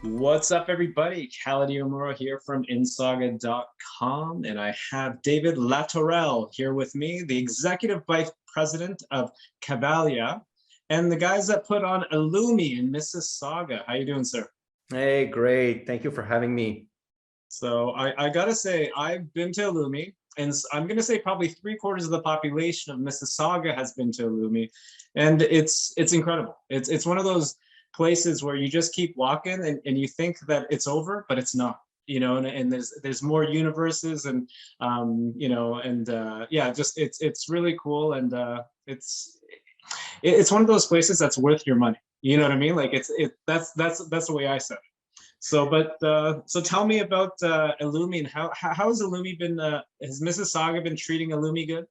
What's up, everybody? Khalid Omura here from Insaga.com, and I have David Latourelle here with me, the Executive Vice President of Cavalia, and the guys that put on Illumi in Mississauga. How you doing, sir? Hey, great. Thank you for having me. So I gotta say, I've been to Illumi, and I'm gonna say probably three-quarters of the population of Mississauga has been to Illumi, and it's incredible. It's one of those places where you just keep walking and you think that it's over, but it's not. And there's more universes and yeah, just it's really cool and it's one of those places that's worth your money. You know what I mean? Like that's the way I said it. So tell me about Illumi and how has Illumi been? Has Mississauga been treating Illumi good?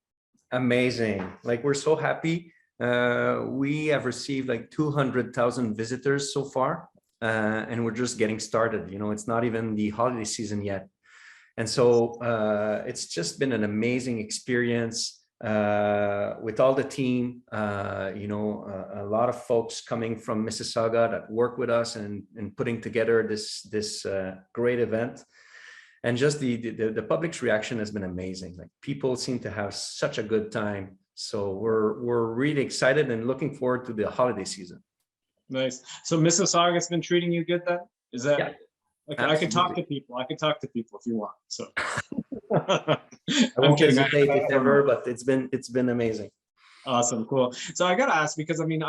Amazing. Like, we're so happy. We have received like 200,000 visitors so far, and we're just getting started. It's not even the holiday season yet. And so it's just been an amazing experience with all the team, a lot of folks coming from Mississauga that work with us and putting together this great event. And just the public's reaction has been amazing. Like, people seem to have such a good time. So we're really excited and looking forward to the holiday season. Nice. So Mississauga's been treating you good then? Is that? Yeah, Okay, I could talk to people. I could talk to people if you want. So I I'm won't kidding. hesitate if ever, but it's been amazing. Awesome, cool. So I gotta ask because I mean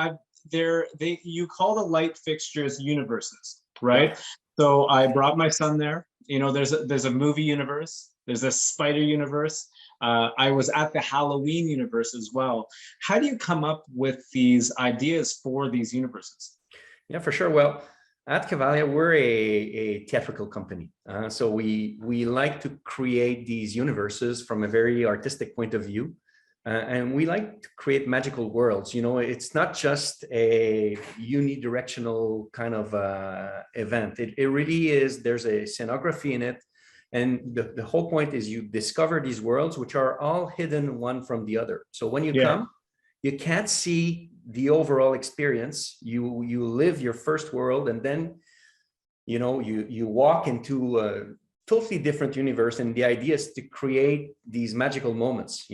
you call the light fixtures universes, right? Yeah. So I brought my son there. There's a movie universe, there's a spider universe. I was at the Halloween universe as well. How do you come up with these ideas for these universes? Yeah, for sure. Well, at Cavalia, we're a theatrical company. So we like to create these universes from a very artistic point of view. And we like to create magical worlds. It's not just a unidirectional kind of event. It really is, there's a scenography in it. And the whole point is you discover these worlds, which are all hidden one from the other. So when you come, you can't see the overall experience. You live your first world, and then you walk into a totally different universe, and the idea is to create these magical moments.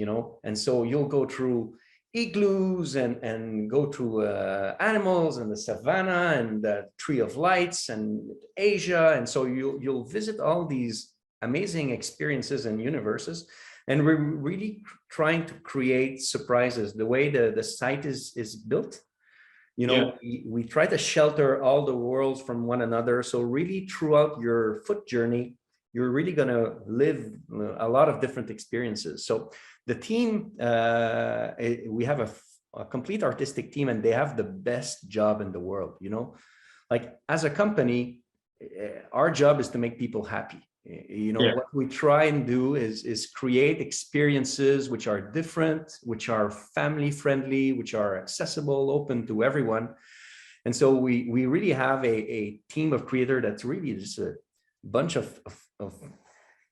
And so you'll go through igloos and go through animals and the savannah and the Tree of Lights and Asia, and so you'll visit all these amazing experiences and universes. And we're really trying to create surprises. The way the site is built, we try to shelter all the worlds from one another. So really, throughout your foot journey, you're really going to live a lot of different experiences. So the team, we have a complete artistic team, and they have the best job in the world. Like, as a company, our job is to make people happy. What we try and do is create experiences which are different, which are family friendly, which are accessible, open to everyone. And so we really have a team of creators that's really just a bunch of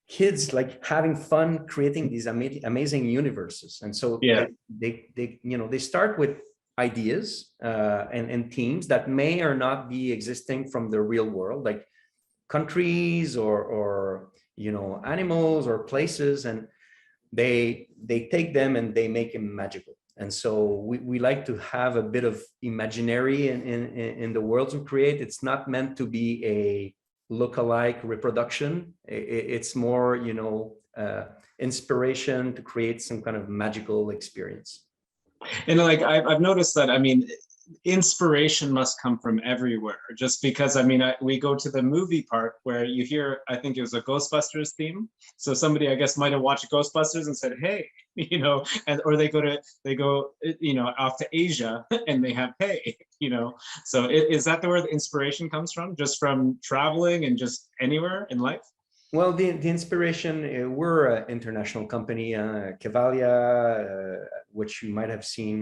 kids, like, having fun creating these amazing universes. And so they start with ideas and themes that may or not be existing from the real world, like countries or animals or places, and they take them and they make them magical. And so we like to have a bit of imaginary in the worlds we create. It's not meant to be a lookalike reproduction. It's more inspiration to create some kind of magical experience. And like I've noticed that, I mean, inspiration must come from everywhere, just because I mean we go to the movie part where you hear, I think it was a Ghostbusters theme, so somebody, I guess, might have watched Ghostbusters and said, hey, or they go off to Asia and they have hey, so is that where the inspiration comes from, just from traveling and just anywhere in life? Well, the inspiration, we're an international company, Cavalia, which you might have seen,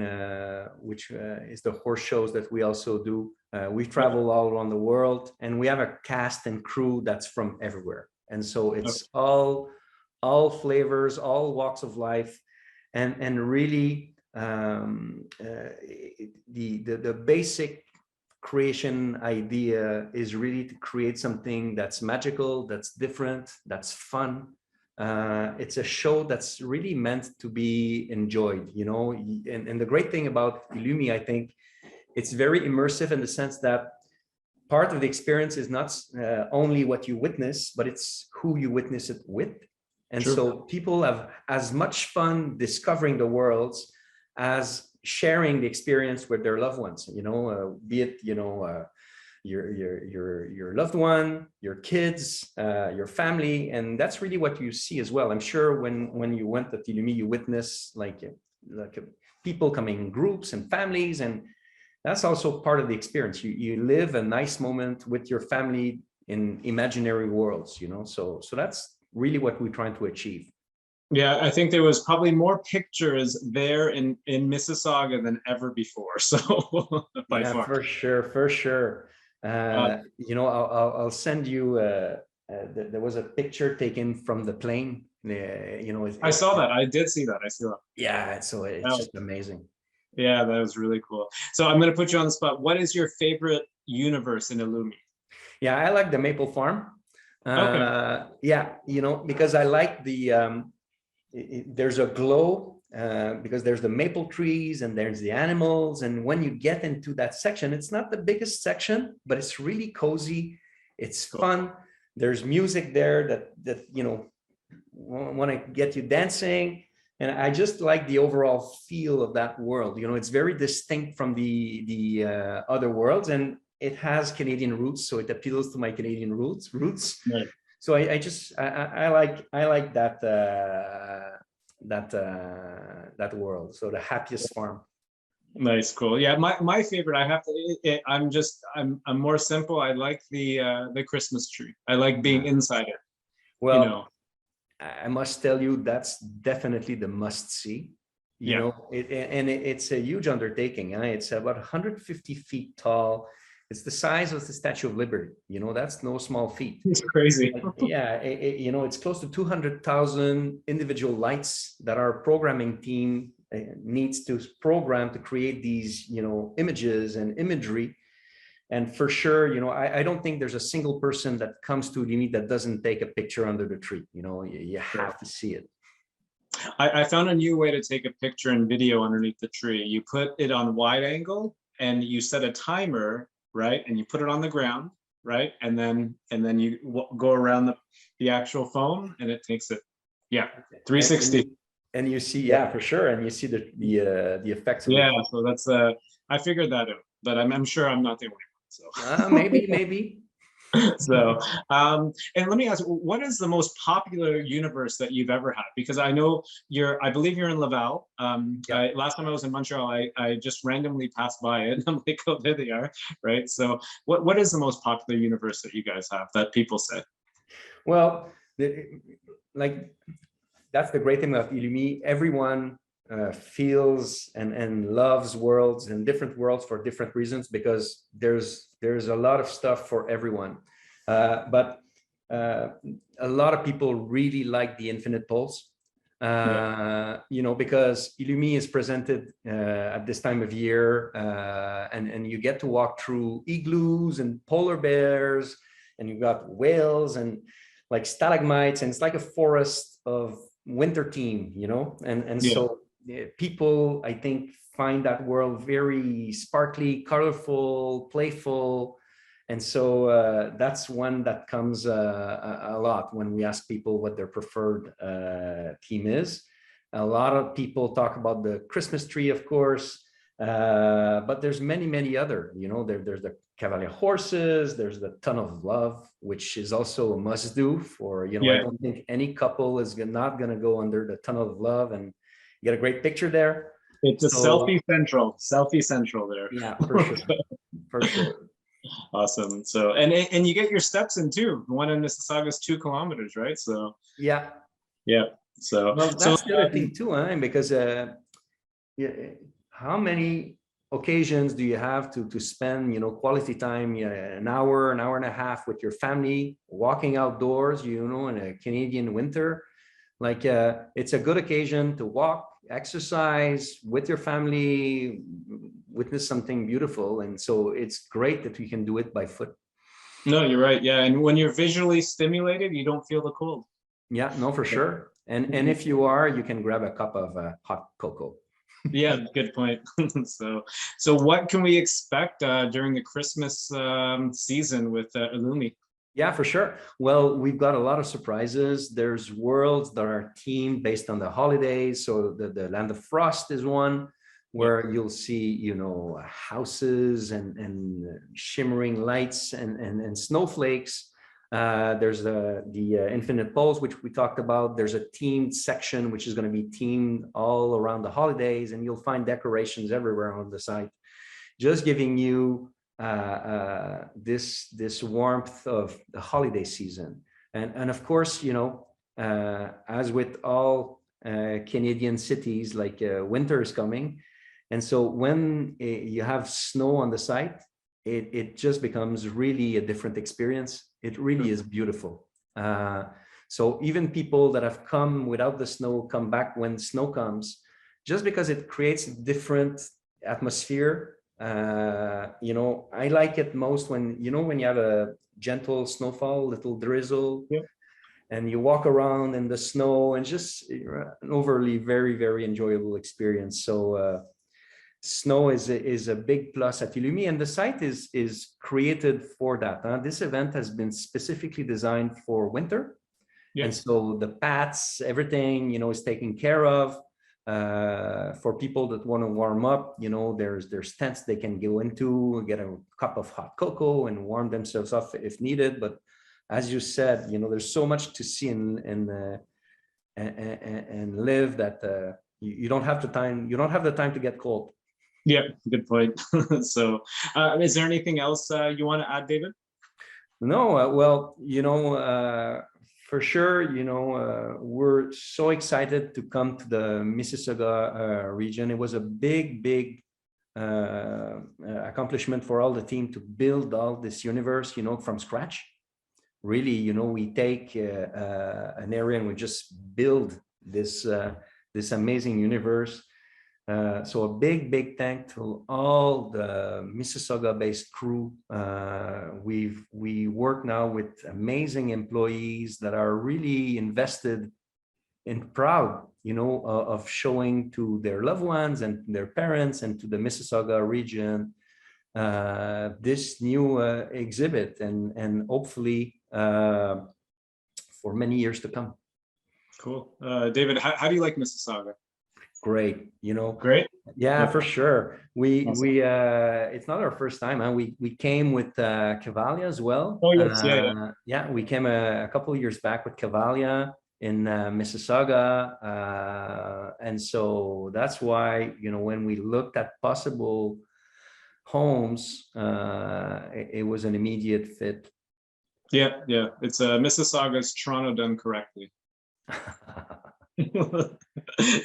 which is the horse shows that we also do. We travel all around the world, and we have a cast and crew that's from everywhere. And so it's all flavors, all walks of life, and really the basic creation idea is really to create something that's magical, that's different, that's fun. It's a show that's really meant to be enjoyed, you know. And the great thing about Illumi, I think, it's very immersive in the sense that part of the experience is not only what you witness, but it's who you witness it with. And True. so people have as much fun discovering the worlds as sharing the experience with their loved ones, you know, be it, you know, your loved one, your kids, your family. And that's really what you see as well. I'm sure when you went to Illumi, you witnessed like people coming in groups and families, and that's also part of the experience. You live a nice moment with your family in imaginary worlds, you know, so that's really what we're trying to achieve. Yeah, I think there was probably more pictures there in Mississauga than ever before. So by far. For sure. You know, I'll send you. There was a picture taken from the plane. You know, I saw that. I did see that. I saw that. Yeah, so it's just amazing. Yeah, that was really cool. So I'm going to put you on the spot. What is your favorite universe in Illumi? Yeah, I like the Maple Farm. Okay. Yeah, you know, because I like the there's a glow because there's the maple trees and there's the animals. And when you get into that section, it's not the biggest section, but it's really cozy. It's fun. There's music there that you know, want to get you dancing. And I just like the overall feel of that world. You know, it's very distinct from the other worlds, and it has Canadian roots, so it appeals to my Canadian roots. Right. So I like that that world. So the happiest farm. Nice, cool. Yeah, my favorite. I have to. I'm more simple. I like the Christmas tree. I like being inside it. Well, you know. I must tell you, that's definitely the must see. You know, it's a huge undertaking. It's about 150 feet tall. It's the size of the Statue of Liberty. You know, that's no small feat. It's crazy. Yeah, you know, it's close to 200,000 individual lights that our programming team needs to program to create these, you know, images and imagery. And for sure, you know, I don't think there's a single person that comes to Illumi that doesn't take a picture under the tree. You know, you have to see it. I found a new way to take a picture and video underneath the tree. You put it on wide angle and you set a timer, right? And you put it on the ground, right? And then you go around the actual phone and it takes it, 360. And you see, for sure. And you see the effects. Yeah, so that's I figured that out, but I'm sure I'm not the only one. So maybe. So, and let me ask, what is the most popular universe that you've ever had? Because I know I believe you're in Laval. Last time I was in Montreal, I just randomly passed by it. I'm like, oh, there they are, right? So what is the most popular universe that you guys have that people say? Well, that's the great thing about Illumi. Everyone feels and loves worlds and different worlds for different reasons, because there's a lot of stuff for everyone. But a lot of people really like the Infinite Poles, you know, because Illumi is presented at this time of year, and you get to walk through igloos and polar bears, and you've got whales and like stalagmites, and it's like a forest of winter theme, you know, and so people, I think, find that world very sparkly, colorful, playful. And so that's one that comes a lot when we ask people what their preferred theme is. A lot of people talk about the Christmas tree, of course, but there's many other, you know, there's the Cavalia horses, there's the Ton of Love, which is also a must do for, you know, I don't think any couple is not going to go under the Ton of Love and get a great picture there. It's a selfie central there. Yeah, for sure. Awesome. So and you get your steps in too. The one in Mississauga is 2 kilometers, right? So yeah. So that's the other thing too, because how many occasions do you have to spend, you know, quality time, an hour and a half with your family, walking outdoors, you know, in a Canadian winter? Like it's a good occasion to walk, exercise with your family, witness something beautiful. And so it's great that we can do it by foot. No, you're right. Yeah, and when you're visually stimulated, you don't feel the cold. Yeah, no, for sure. And if you are, you can grab a cup of hot cocoa. Yeah, good point. So what can we expect during the Christmas season with Illumi? Yeah, for sure. Well, we've got a lot of surprises. There's worlds that are themed based on the holidays. So the Land of Frost is one where you'll see, you know, houses and shimmering lights and snowflakes. There's the Infinite Poles, which we talked about. There's a themed section, which is going to be themed all around the holidays, and you'll find decorations everywhere on the site, just giving you this warmth of the holiday season. And of course, you know, as with all Canadian cities, like winter is coming. And so when you have snow on the site, it just becomes really a different experience. It really is beautiful. So even people that have come without the snow come back when snow comes, just because it creates a different atmosphere. You know, I like it most when, you know, when you have a gentle snowfall, little drizzle, and you walk around in the snow, and just an overly very enjoyable experience. So snow is a big plus at illumi, and the site is created for that. This event has been specifically designed for winter, and so the paths, everything, you know, is taken care of. For people that want to warm up, you know, there's tents they can go into, get a cup of hot cocoa and warm themselves up if needed. But as you said, you know, there's so much to see and live that you don't have the time. You don't have the time to get cold. Yeah, good point. So, is there anything else you want to add, David? No, well, you know, for sure, you know, we're so excited to come to the Mississauga region. It was a big accomplishment for all the team to build all this universe, you know, from scratch. Really, you know, we take an area and we just build this amazing universe. So a big thank to all the Mississauga-based crew. We work now with amazing employees that are really invested and proud, you know, of showing to their loved ones and their parents and to the Mississauga region this new exhibit, and hopefully for many years to come. Cool. David, how do you like Mississauga? Great, you know. Great. Yeah, for sure. We Awesome. it's not our first time, huh? We came with Cavalia as well. Oh yes, yeah, we came a couple of years back with Cavalia in Mississauga, and so that's why, you know, when we looked at possible homes, it was an immediate fit. Yeah. It's Mississauga's Toronto done correctly.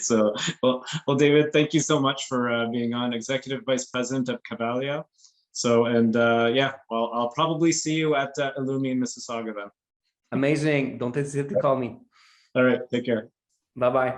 So, well, David, thank you so much for being on, Executive Vice President of Cavalia. So, and yeah, well, I'll probably see you at illumi in Mississauga then. Amazing. Don't hesitate to call me. All right, take care. Bye-bye.